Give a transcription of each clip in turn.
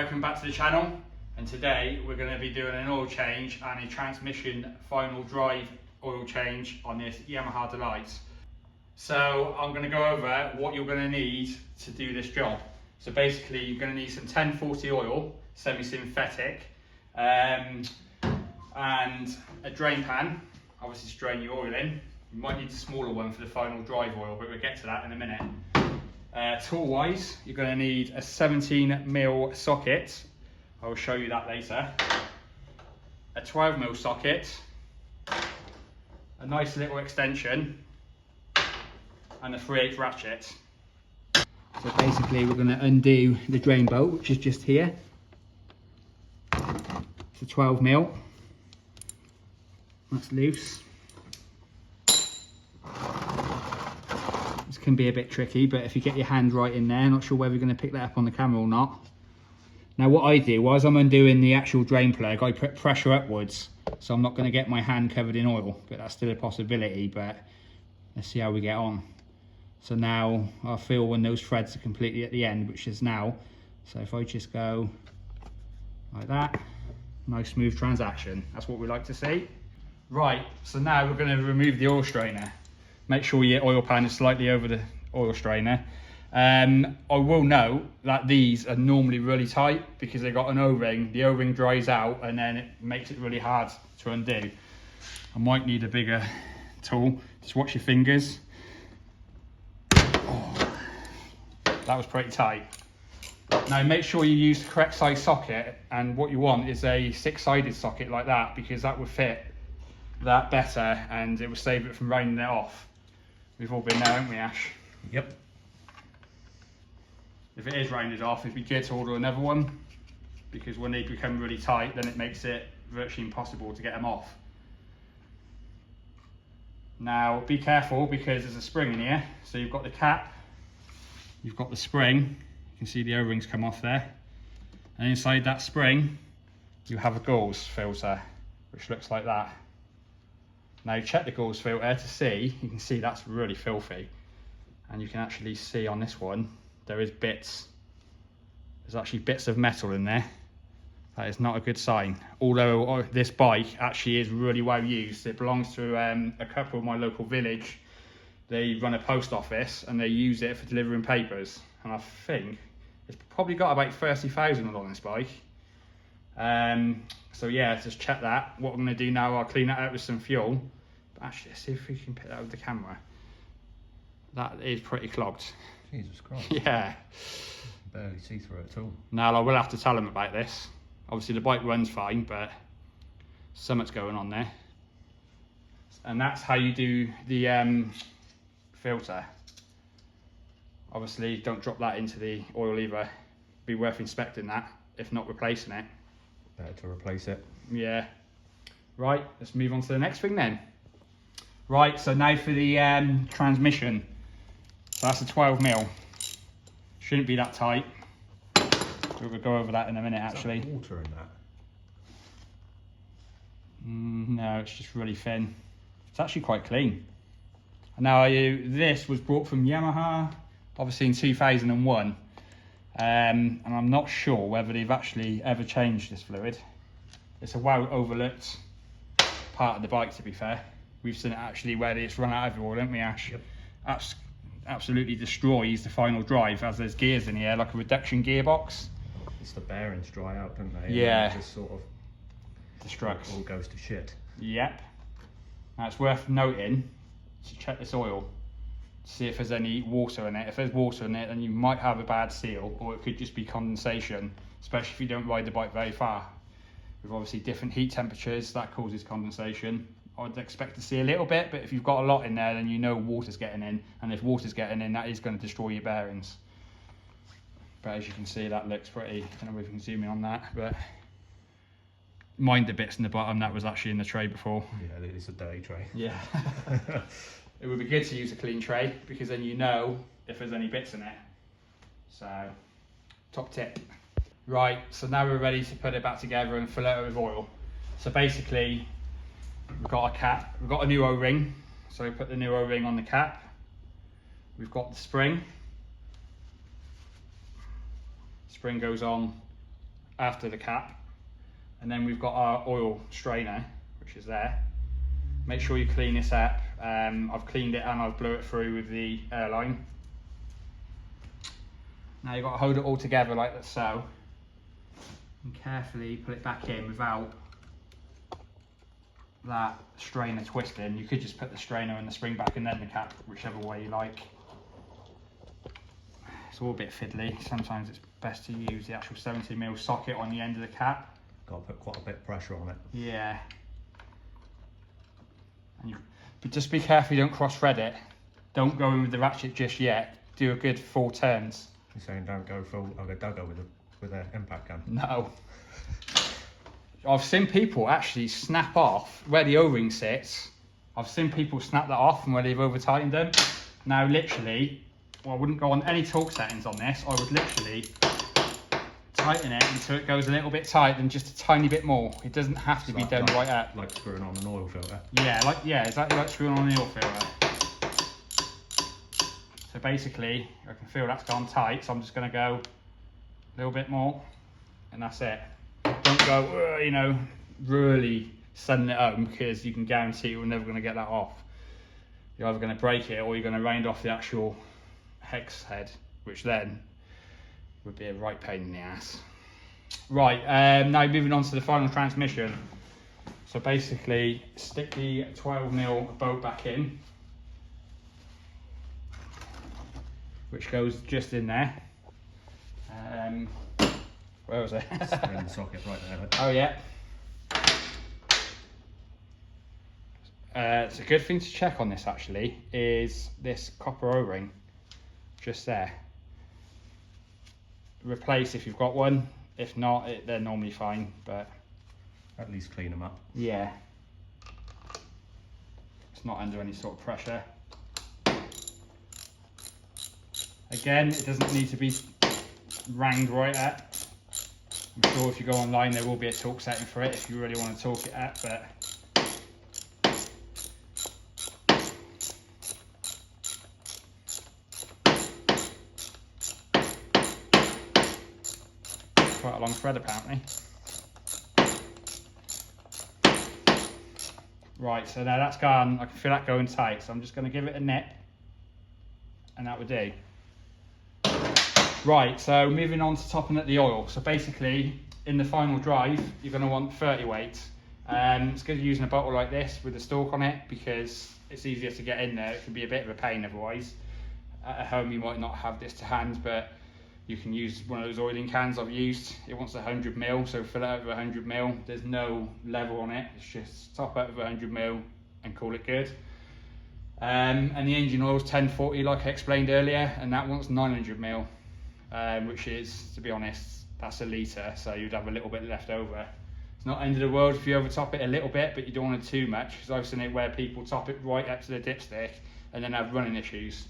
welcome back to the channel, and today we're going to be doing an oil change and a transmission final drive oil change on this Yamaha D'elight. So I'm going to go over what you're going to need to do this job. So basically you're going to need some 1040 oil, semi-synthetic, and a drain pan, obviously to drain your oil in. You might need a smaller one for the final drive oil, but we'll get to that in a minute. Tool wise, you're going to need a 17mm socket. I will show you that later. A 12mm socket, a nice little extension, and a 3/8 ratchet. So basically we're going to undo the drain bolt, which is just here. It's a 12mm. That's loose. This can be a bit tricky, but if you get your hand right in there, not sure whether you're going to pick that up on the camera or not. Now what I do, as I'm undoing the actual drain plug, I put pressure upwards, so I'm not going to get my hand covered in oil, but that's still a possibility. But let's see how we get on. So now I feel when those threads are completely at the end, which is now. So if I just go like that, nice smooth transaction. That's what we like to see. Right, so now we're going to remove the oil strainer. Make sure your oil pan is slightly over the oil strainer. I will note that these are normally really tight because they've got an O-ring. The O-ring dries out and then it makes it really hard to undo. I might need a bigger tool. Just watch your fingers. Oh, that was pretty tight. Now make sure you use the correct size socket, and what you want is a 6-sided socket like that, because that would fit that better and it will save it from raining it off. We've all been there, haven't we, Ash? Yep. If it is rained off, it'd be good to order another one, because when they become really tight, then it makes it virtually impossible to get them off. Now, be careful because there's a spring in here. So you've got the cap, you've got the spring. You can see the O-rings come off there. And inside that spring, you have a gauze filter, which looks like that. Now check the gauze filter to see, you can see that's really filthy. And you can actually see on this one, there is bits. There's actually bits of metal in there. That is not a good sign. Although this bike actually is really well used. It belongs to a couple of my local village. They run a post office and they use it for delivering papers. And I think it's probably got about 30,000 on this bike. So yeah, just check that. What I'm going to do now, I'll clean that out with some fuel. But actually, let's see if we can pick that up with the camera. That is pretty clogged. Jesus Christ. Yeah. Barely see through it at all. Now I will have to tell them about this. Obviously the bike runs fine, but something's going on there. And that's how you do the filter. Obviously don't drop that into the oil either. Be worth inspecting that, if not replacing it. Better to replace it. Yeah. Right, let's move on to the next thing then. Right, so now for the transmission. So that's a 12mm. Shouldn't be that tight. We'll go over that in a minute actually. Is that water in that? No, it's just really thin. It's actually quite clean. Now this was brought from Yamaha, obviously in 2001. And I'm not sure whether they've actually ever changed this fluid. It's a well overlooked part of the bike, to be fair. We've seen it actually where it's run out of oil, haven't we, Ash? Yep. Absolutely destroys the final drive, as there's gears in here, like a reduction gearbox. It's the bearings dry out, don't they? Yeah. And it just sort of destructs. all goes to shit. Yep. Now it's worth noting to check this oil, see if there's any water in it. If there's water in it, then you might have a bad seal, or it could just be condensation, especially if you don't ride the bike very far. With obviously different heat temperatures, that causes condensation. I'd expect to see a little bit, but if you've got a lot in there, then you know water's getting in, and if water's getting in, that is going to destroy your bearings. But as you can see, that looks pretty, I don't know if you can zoom in on that, but mind the bits in the bottom, that was actually in the tray before. Yeah, it's a dirty tray. Yeah. It would be good to use a clean tray, because then you know if there's any bits in it. So, top tip. Right, so now we're ready to put it back together and fill it with oil. So basically, we've got a cap, we've got a new O-ring, so we put the new O-ring on the cap. We've got the spring. Spring goes on after the cap. And then we've got our oil strainer, which is there. Make sure you clean this up. I've cleaned it and I've blew it through with the airline. Now you've got to hold it all together like that, so. And carefully put it back in without that strainer twisting. You could just put the strainer and the spring back and then the cap, whichever way you like. It's all a bit fiddly. Sometimes it's best to use the actual 70mm socket on the end of the cap. Got to put quite a bit of pressure on it. Yeah. But just be careful you don't cross thread it. Don't go in with the ratchet just yet. Do a good 4 turns. You're saying don't go full Duggo with an impact gun? No. I've seen people actually snap off where the O-ring sits. I've seen people snap that off from where they've over tightened them. Now literally, well, I wouldn't go on any torque settings on this. I would literally tighten it until it goes a little bit tight, then just a tiny bit more. It doesn't have to be done right up. Like screwing on an oil filter. Yeah, exactly like screwing on an oil filter. So basically, I can feel that's gone tight, so I'm just going to go a little bit more, and that's it. Don't go, you know, really sending it home, because you can guarantee you're never going to get that off. You're either going to break it or you're going to round off the actual hex head, which then would be a right pain in the ass. Right, now moving on to the final transmission. So basically, stick the 12mm bolt back in, which goes just in there. Where was it? In the socket right there. Oh yeah. It's a good thing to check on this actually, is this copper O-ring just there. Replace if you've got one. If not, they're normally fine, but At least clean them up. yeah, it's not under any sort of pressure. Again, it doesn't need to be ranged right up. I'm sure if you go online there will be a torque setting for it if you really want to torque it up, but quite a long thread apparently. Right, so now that's gone, I can feel that going tight, so I'm just going to give it a nip and that would do. Right, so moving on to topping up the oil. So basically, in the final drive, you're going to want 30 weight. It's good using a bottle like this with a stalk on it because it's easier to get in there. It can be a bit of a pain otherwise. At home, you might not have this to hand, but you can use one of those oiling cans I've used. It wants 100ml, so fill it up with 100ml. There's no level on it. It's just top up with 100ml and call it good. And the engine oil is 1040, like I explained earlier, and that one's 900ml. Which is, to be honest, that's a litre, so you'd have a little bit left over. It's not end of the world if you overtop it a little bit, but you don't want it too much, because I've seen it where people top it right up to the dipstick and then have running issues,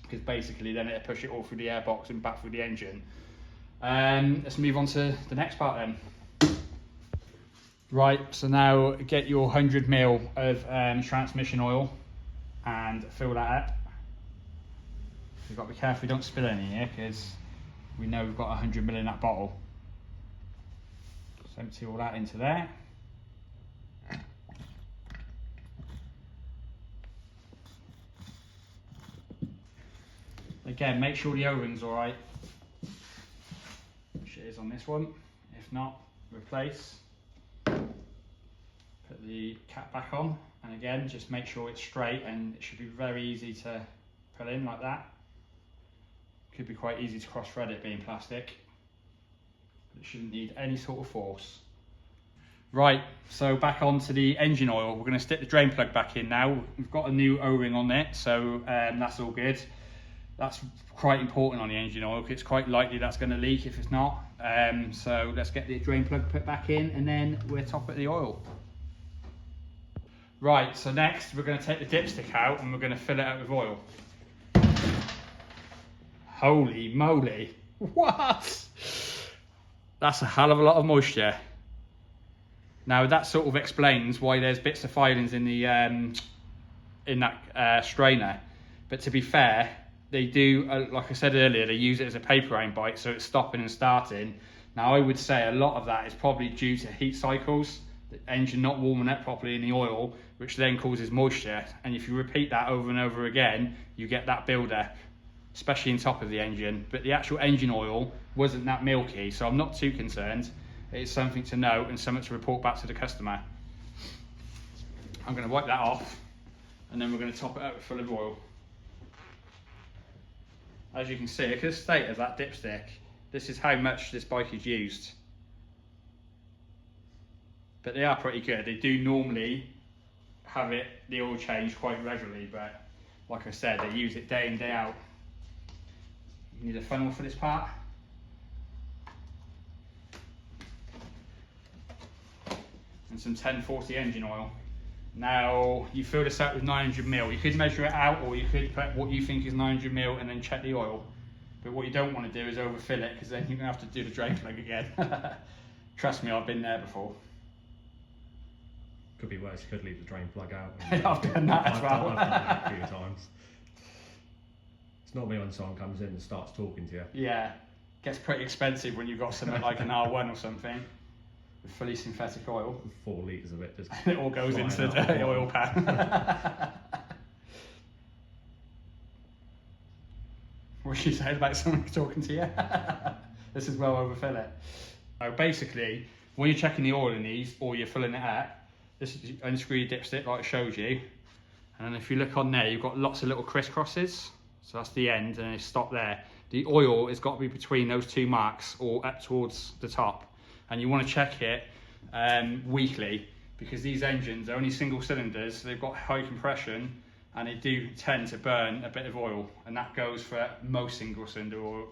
because basically then it'll push it all through the airbox and back through the engine. Let's move on to the next part then. Right, so now get your 100ml of transmission oil and fill that up. You've got to be careful you don't spill any here, because we know we've got 100ml in that bottle. Just empty all that into there. Again, make sure the O-ring's alright, which it is on this one. If not, replace. Put the cap back on, and again, just make sure it's straight, and it should be very easy to put in like that. Could be quite easy to cross thread it being plastic, but it shouldn't need any sort of force. Right, so back onto the engine oil. We're going to stick the drain plug back in now. We've got a new O-ring on it, so that's all good. That's quite important on the engine oil because it's quite likely that's going to leak if it's not. So let's get the drain plug put back in and then we'll top it the oil. Right, so next we're going to take the dipstick out and we're going to fill it up with oil. Holy moly, what? That's a hell of a lot of moisture. Now that sort of explains why there's bits of filings in the in that strainer. But to be fair, they do, like I said earlier, they use it as a paper round bite, so it's stopping and starting. Now I would say a lot of that is probably due to heat cycles, the engine not warming up properly in the oil, which then causes moisture. And if you repeat that over and over again, you get that buildup, especially in top of the engine. But the actual engine oil wasn't that milky, so I'm not too concerned. It's something to note and something to report back to the customer. I'm going to wipe that off, and then we're going to top it up full of oil. As you can see, look at the state of that dipstick. This is how much this bike is used. But they are pretty good. They do normally have the oil change quite regularly, but like I said, they use it day in, day out. You need a funnel for this part. And some 1040 engine oil. Now, you fill this up with 900ml. You could measure it out, or you could put what you think is 900ml and then check the oil. But what you don't want to do is overfill it, because then you're going to have to do the drain plug again. Trust me, I've been there before. Could be worse, you could leave the drain plug out. I've done that as well. I've done that a few times. It's normally when someone comes in and starts talking to you. Yeah. Gets pretty expensive when you've got something like an R1 or something with fully synthetic oil. 4 litres of it just it all goes into the dirty oil pan. What she said about someone talking to you? This is well overfill it. So basically, when you're checking the oil in these, or you're filling it up, this is unscrew your dipstick like I showed you, and then if you look on there, you've got lots of little crisscrosses. So that's the end, and it's stop there. The oil has got to be between those 2 marks or up towards the top, and you want to check it weekly, because these engines are only single cylinders, so they've got high compression, and they do tend to burn a bit of oil, and that goes for most single cylinder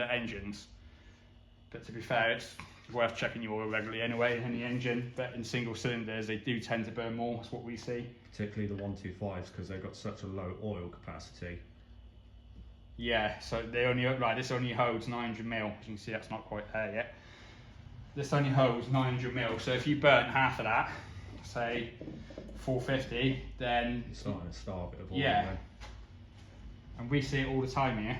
engines. But to be fair, it's worth checking your oil regularly anyway in the engine, but in single cylinders they do tend to burn more. That's what we see. Particularly the 125s, because they've got such a low oil capacity. Yeah, so they only, right, this only holds 900ml. As you can see, that's not quite there yet. This only holds 900ml, so if you burnt half of that, say 450, then you're starting to starve it of oil. Yeah, and we see it all the time here.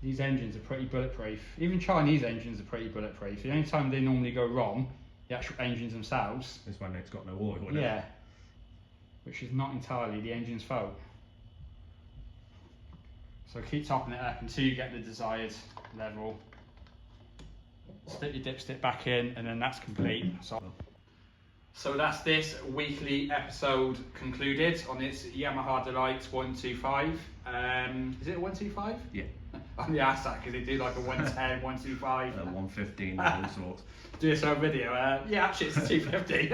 These engines are pretty bulletproof. Even Chinese engines are pretty bulletproof. The only time they normally go wrong, the actual engines themselves, is when it's got no oil in it. Yeah, which is not entirely the engine's fault. So keep topping it up until you get the desired level. Stick your dipstick back in, and then that's complete. So that's this weekly episode concluded on this Yamaha D'elight 125. Is it a 125? Yeah. On the ass because they do like a 110, 125. 115, all sorts. Do this whole video. Yeah, actually it's a 250.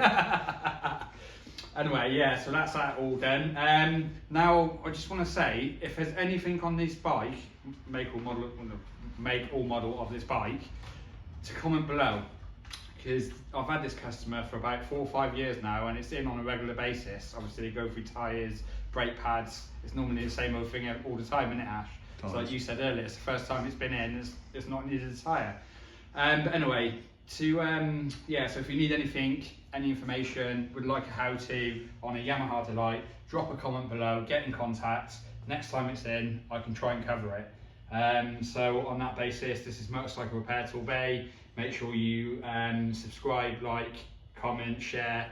Anyway, yeah, so that's that all done. Now, I just want to say, if there's anything on this bike, make or model of this bike, to comment below. Because I've had this customer for about 4 or 5 years now, and it's in on a regular basis. Obviously, they go through tyres, brake pads. It's normally the same old thing all the time, isn't it, Ash? So like you said earlier, it's the first time it's been in, it's not needed a tyre. But anyway, yeah, so if you need anything, any information, would like a how-to on a Yamaha D'elight, drop a comment below, get in contact. Next time it's in, I can try and cover it. So on that basis, this is Motorcycle Repair Tool Bay. Make sure you subscribe, like, comment, share,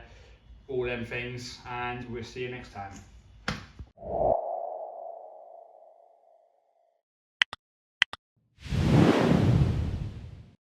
all them things, and we'll see you next time.